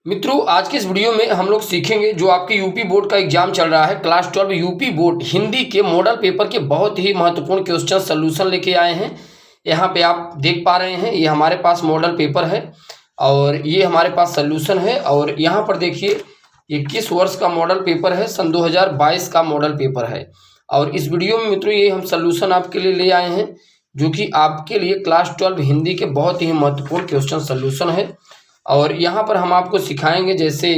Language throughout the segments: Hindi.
मित्रों, आज के इस वीडियो में हम लोग सीखेंगे जो आपके यूपी बोर्ड का एग्जाम चल रहा है, क्लास 12 यूपी बोर्ड हिंदी के मॉडल पेपर के बहुत ही महत्वपूर्ण क्वेश्चन सॉल्यूशन लेके आए हैं। यहाँ पे आप देख पा रहे हैं, ये हमारे पास मॉडल पेपर है और ये हमारे पास सॉल्यूशन है। और यहाँ पर देखिए, ये किस वर्ष का मॉडल पेपर है, सन 2022 का मॉडल पेपर है। और इस वीडियो में मित्रों ये हम सॉल्यूशन आपके लिए ले आए हैं जो कि आपके लिए क्लास 12 हिंदी के बहुत ही महत्वपूर्ण क्वेश्चन सॉल्यूशन है। और यहाँ पर हम आपको सिखाएंगे जैसे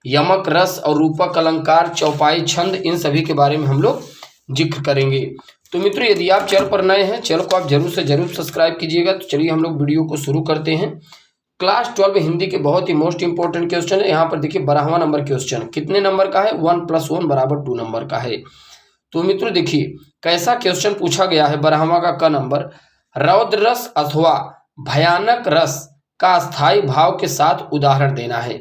यमक, रस और रूपक, अलंकार, चौपाई, छंद, इन सभी के बारे में हम लोग जिक्र करेंगे। तो मित्रों, यदि आप चैनल पर नए हैं, चैनल को आप जरूर से जरूर सब्सक्राइब कीजिएगा। तो चलिए हम लोग वीडियो को शुरू करते हैं। क्लास 12 हिंदी के बहुत ही मोस्ट इंपॉर्टेंट क्वेश्चन है। यहाँ पर देखिए 12वां नंबर क्वेश्चन कितने नंबर का है, 1 + 1 = 2 नंबर का है। तो मित्रों देखिए कैसा क्वेश्चन पूछा गया है। 12वां का क नंबर, रौद्र रस अथवा भयानक रस का स्थायी भाव के साथ उदाहरण देना है।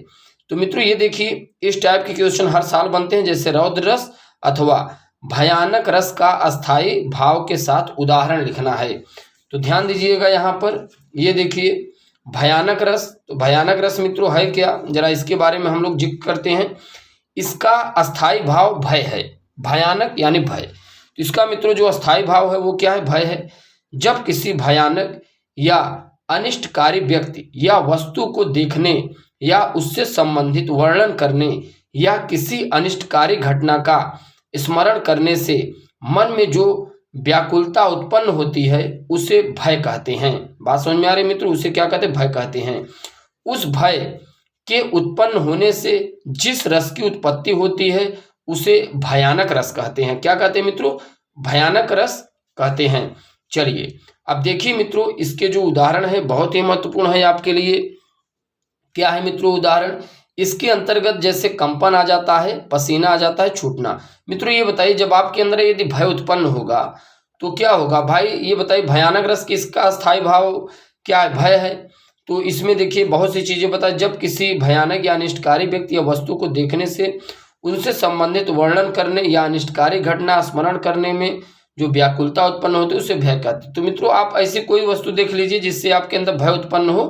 तो मित्रों ये देखिए, इस टाइप के क्वेश्चन हर साल बनते हैं, जैसे रौद्र रस अथवा भयानक रस का अस्थायी भाव के साथ उदाहरण लिखना है। तो ध्यान दीजिएगा यहाँ पर, ये देखिए भयानक रस। तो भयानक रस मित्रों है क्या, जरा इसके बारे में हम लोग जिक्र करते हैं। इसका अस्थायी भाव भय है, भयानक यानी भय। तो इसका मित्रों जो अस्थायी भाव है वो क्या है, भय है। जब किसी भयानक या अनिष्टकारी व्यक्ति या वस्तु को देखने या उससे संबंधित वर्णन करने या किसी अनिष्टकारी घटना का स्मरण करने से मन में जो व्याकुलता उत्पन्न होती है उसे भय कहते हैं। बात समझ में आ रही मित्रों, उसे क्या कहते हैं, भय कहते हैं। उस भय के उत्पन्न होने से जिस रस की उत्पत्ति होती है उसे भयानक रस कहते हैं। क्या कहते हैं मित्रों, भयानक रस कहते हैं। चलिए अब देखिए मित्रों, इसके जो उदाहरण है बहुत ही महत्वपूर्ण है आपके लिए। क्या है मित्रों उदाहरण, इसके अंतर्गत जैसे कंपन आ जाता है, पसीना आ जाता है, छूटना। मित्रों ये बताइए, जब आपके अंदर यदि भय उत्पन्न होगा तो क्या होगा भाई, ये बताइए भयानक रस किसका स्थायी भाव क्या है, भय है। तो इसमें देखिए बहुत सी चीजें बताए, जब किसी भयानक या अनिष्टकारी व्यक्ति या वस्तु को देखने से उनसे संबंधित वर्णन करने या अनिष्टकारी घटना स्मरण करने में जो व्याकुलता उत्पन्न होती है उसे भय कहते हैं। तो मित्रों आप ऐसी कोई वस्तु देख लीजिए जिससे आपके अंदर भय उत्पन्न हो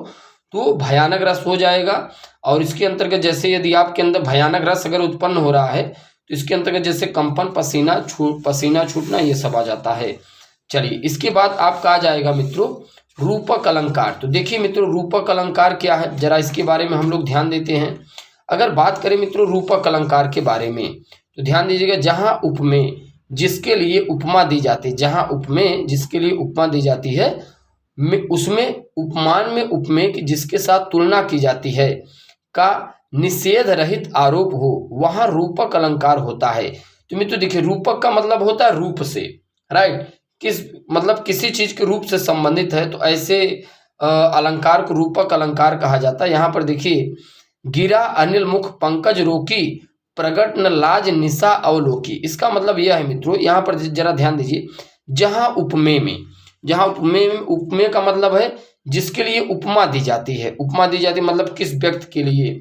तो भयानक रस हो जाएगा। और इसके अंतर्गत जैसे यदि आपके अंदर भयानक रस अगर उत्पन्न हो रहा है तो इसके अंतर्गत जैसे कंपन, पसीना छूटना, ये सब आ जाता है। चलिए इसके बाद आपका आ जाएगा मित्रों रूपक अलंकार। तो देखिए मित्रों रूपक अलंकार क्या है, जरा इसके बारे में हम लोग ध्यान देते हैं। अगर बात करें मित्रों रूपक अलंकार के बारे में तो ध्यान दीजिएगा, जहां उपमेय जिसके लिए उपमा दी जाती है, जहां उपमेय जिसके लिए उपमा दी जाती है उसमें उपमान में उपमेय की जिसके साथ तुलना की जाती है का निषेध रहित आरोप हो, वहां रूपक अलंकार होता है। तो मित्रों देखिए रूपक का मतलब होता है रूप से, राइट, किस मतलब किसी चीज के रूप से संबंधित है, तो ऐसे अलंकार को रूपक अलंकार कहा जाता है। यहाँ पर देखिए, गिरा अनिल मुख पंकज रोकी, प्रगट न लाज निशा अवलोकी। इसका मतलब यह है मित्रों, यहाँ पर जरा ध्यान दीजिए, जहां उपमेय में, जहां उपमेय का मतलब है जिसके लिए उपमा दी जाती है। उपमा दी जाती है मतलब किस व्यक्ति के लिए,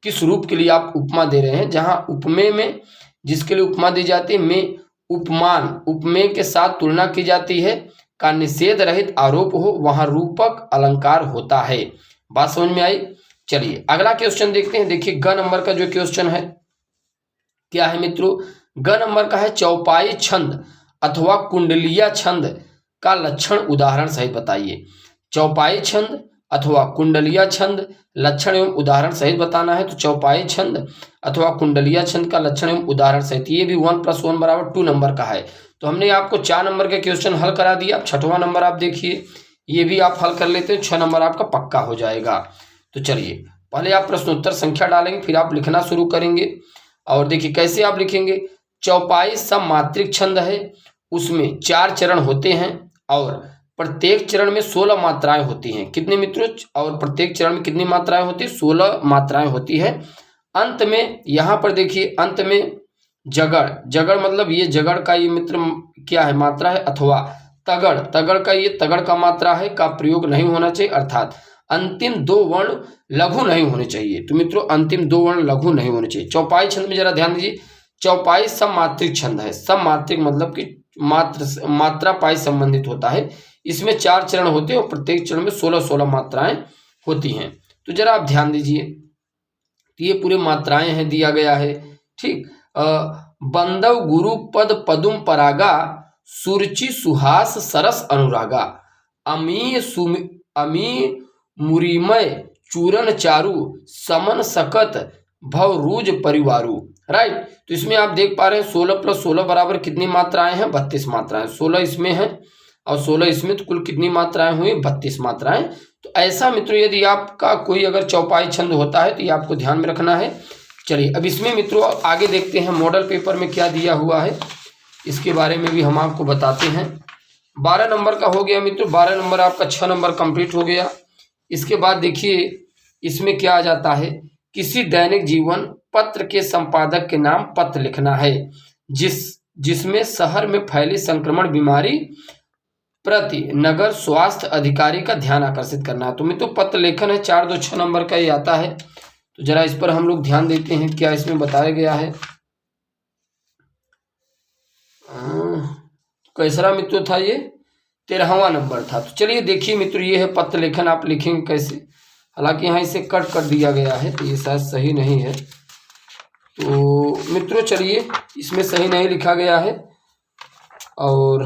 किस रूप के लिए आप उपमा दे रहे हैं। जहां उपमेय में जिसके लिए उपमा दी जाती है, में उपमान उपमेय के साथ तुलना की जाती है का निषेध रहित आरोप हो, वहां रूपक अलंकार होता है। बात समझ में आई। चलिए अगला क्वेश्चन देखते हैं। देखिए ग नंबर का जो क्वेश्चन है क्या है मित्रों, ग नंबर का है, चौपाई छंद अथवा कुंडलिया छंद का लक्षण उदाहरण सहित बताइए। चौपाई छंद अथवा कुंडलिया छंद लक्षण एवं उदाहरण सहित बताना है। तो चौपाई छंद अथवा कुंडलिया छंद का लक्षण एवं उदाहरण सहित, ये भी 1 + 1 = 2 नंबर का है। तो हमने आपको 4 नंबर के क्वेश्चन हल करा दिया। अब 6वां नंबर आप देखिए, ये भी आप हल कर लेते हैं, 6 नंबर आपका पक्का हो जाएगा। तो चलिए पहले आप प्रश्नोत्तर संख्या डालेंगे, फिर आप लिखना शुरू करेंगे। और देखिए कैसे आप लिखेंगे, चौपाई सममात्रिक छंद है, उसमें 4 चरण होते हैं और प्रत्येक चरण में 16 मात्राएं होती हैं। कितने मित्रों, और प्रत्येक चरण में कितनी मात्राएं होती है, 16 मात्राएं होती है। अंत में यहाँ पर देखिए, अंत में जगड़, जगड़ मतलब ये जगड़ का ये मित्र क्या है, मात्रा है, अथवा तगड़, तगड़ का ये तगड़ का मात्रा है का प्रयोग नहीं होना चाहिए, अर्थात अंतिम 2 वर्ण लघु नहीं होने चाहिए। तो मित्रों अंतिम 2 वर्ण लघु नहीं होने चाहिए। चौपाई छंद में जरा ध्यान दीजिए, चौपाई सममात्रिक छंद है। सममात्रिक मतलब कि मात्रा पाई संबंधित होता है। इसमें 4 चरण होते हैं और प्रत्येक चरण में 16 मात्राएं होती हैं। तो जरा आप ध्यान दीजिए, तो ये पूरे मात्राएं हैं, दिया गया है। ठीक, बंदव गुरु पद पदुम परागा, सुरुचि सुहास सरस अनुरागा, अमी मुरीमय चूरन चारु, समन सकत भवरूज परिवारु। राइट, तो इसमें आप देख पा रहे हैं 16 + 16 बराबर कितनी मात्राएं हैं? 32 मात्राएं। 16 इसमें है और 16 इसमें, तो कुल कितनी मात्राएं हुई? 32 मात्राएं। तो ऐसा मित्रों यदि आपका कोई अगर चौपाई छंद होता है तो ये आपको ध्यान में रखना है। चलिए अब इसमें मित्रों आगे देखते हैं मॉडल पेपर में क्या दिया हुआ है, इसके बारे में भी हम आपको बताते हैं। 12 नंबर का हो गया मित्रों, 12 नंबर आपका 6 नंबर कंप्लीट हो गया। इसके बाद देखिए इसमें क्या आ जाता है, किसी दैनिक जीवन पत्र के संपादक के नाम पत्र लिखना है जिसमें शहर में फैली संक्रमण बीमारी प्रति नगर स्वास्थ्य अधिकारी का ध्यान आकर्षित करना है। तो मित्रों पत्र लेखन है, 4, 2, 6 नंबर का ये आता है। तो जरा इस पर हम लोग ध्यान देते हैं क्या इसमें बताया गया है। कैसरा मित्रों था ये? 13वां नंबर था। तो चलिए देखिए मित्रों ये है पत्र लेखन, आप लिखेंगे कैसे। हालांकि यहाँ इसे कट कर दिया गया है तो ये शायद सही नहीं है। तो मित्रों चलिए इसमें सही नहीं लिखा गया है और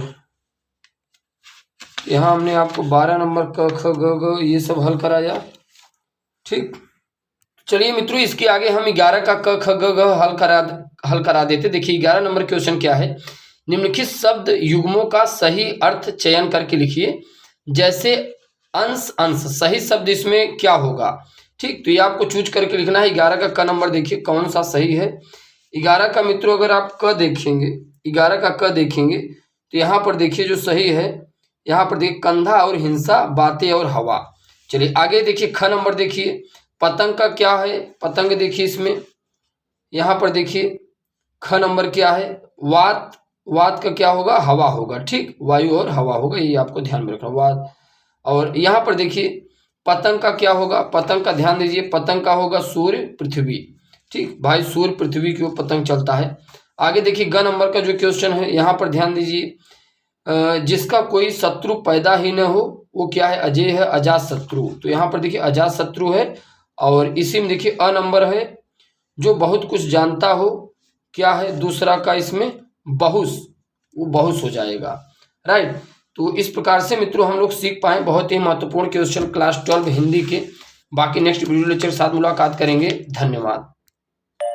यहाँ हमने आपको 12 नंबर क ख ग घ ये सब हल कराया। ठीक, चलिए मित्रों इसके आगे हम 11 का क ख ग घ हल करा देते। देखिए 11 नंबर क्वेश्चन क्या है, निम्नलिखित शब्द युग्मों का सही अर्थ चयन करके लिखिए। जैसे अंश अंश, सही शब्द इसमें क्या होगा? ठीक, तो ये आपको चूज करके लिखना है। 11 का क नंबर देखिए कौन सा सही है। 11 का मित्रों अगर आप क देखेंगे, 11 का क देखेंगे तो यहाँ पर देखिए जो सही है, यहाँ पर देखिए कंधा और हिंसा, बातें और हवा। चलिए आगे देखिए ख नंबर देखिए, पतंग का क्या है? पतंग देखिए इसमें, यहाँ पर देखिए ख नंबर क्या है? वात, वात का क्या होगा? हवा होगा। ठीक, वायु और हवा होगा, ये आपको ध्यान में रखना वात। और यहाँ पर देखिए पतंग का क्या होगा? पतंग का ध्यान दीजिए, पतंग का होगा सूर्य पृथ्वी। ठीक भाई, सूर्य पृथ्वी की ओर पतंग चलता है। आगे देखिए ग नंबर का जो क्वेश्चन है यहाँ पर ध्यान दीजिए, जिसका कोई शत्रु पैदा ही न हो वो क्या है? अजय है, अजात शत्रु। तो यहाँ पर देखिए अजात शत्रु है। और इसी में देखिए अ नंबर है, जो बहुत कुछ जानता हो, क्या है? दूसरा का इसमें बहुस, वो बहुस हो जाएगा। राइट, तो इस प्रकार से मित्रों हम लोग सीख पाए बहुत ही महत्वपूर्ण क्वेश्चन क्लास 12 हिंदी के। बाकी नेक्स्ट वीडियो लेक्चर के साथ मुलाकात करेंगे। धन्यवाद।